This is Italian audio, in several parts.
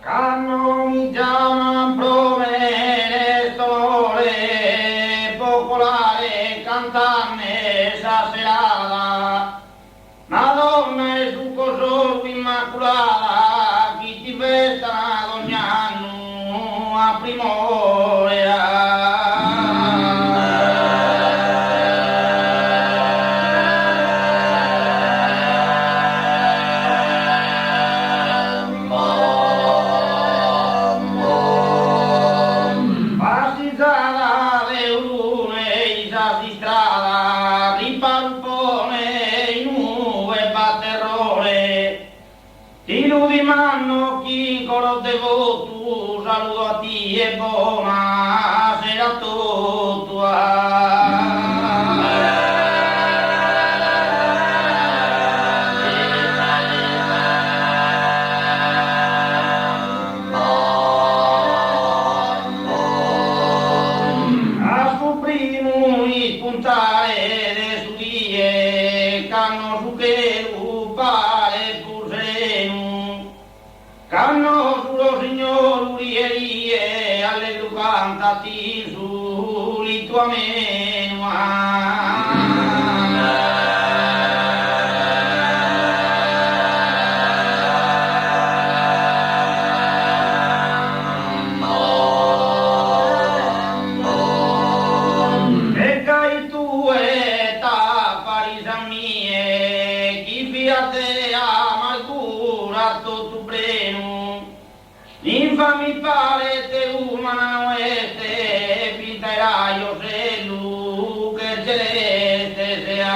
Canno mi chiama provene stole, popolare cantarne esa serata. Madonna è su cosò immacolata, chi ti festa ogni anno a primavera. Manno chi coro devoto saluto a ti e buona sera a tua. A su primo spuntare le studie canno su che pare pur sereno. Canno sullo signor urierie, allegro cantati suli tua menua. E cai tu e ta parisa mie, chi fia te amargura tu pleno. Infami pare te umana oeste, pinterai o selu che celeste sea.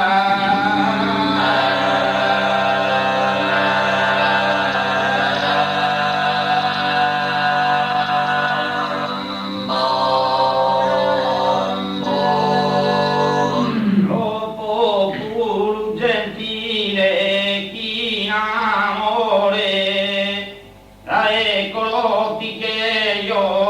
O popolo gentile, chi amore, eccolo che io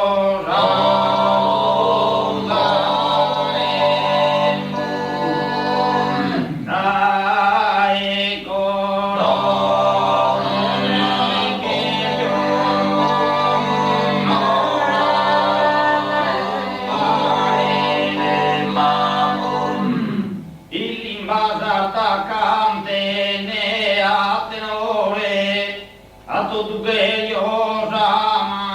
attaccante ne a tenore a tutto che io amano.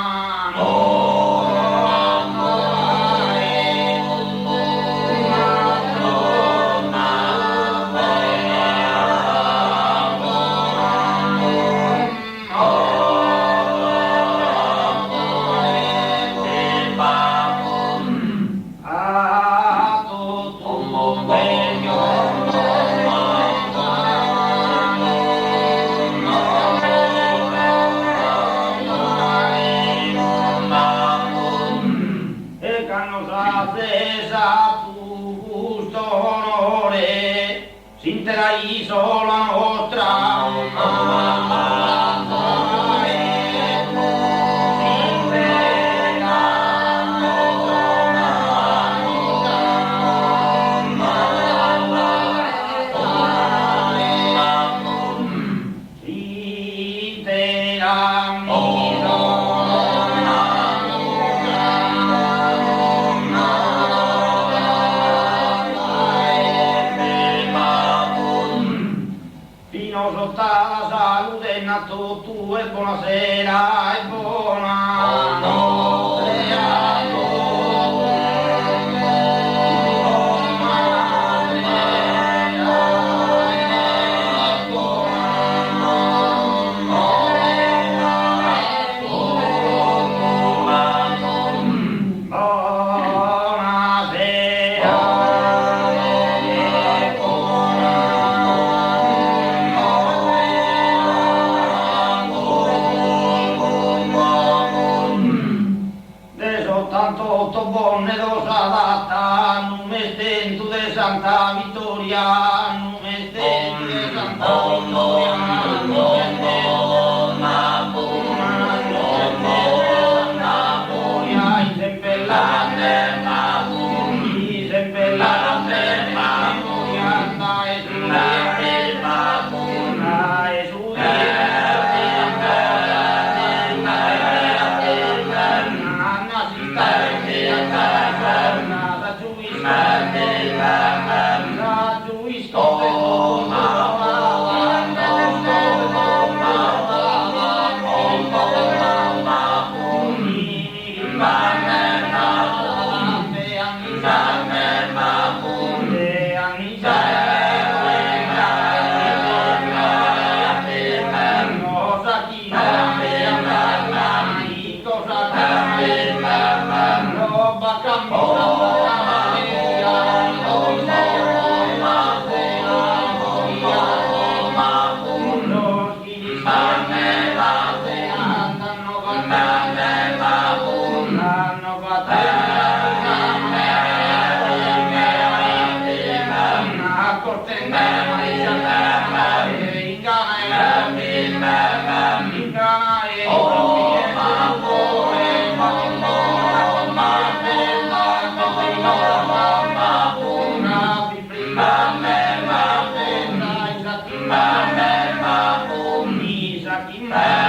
S'intera isola nostra la salute nato tu e buonasera e buona. Fatima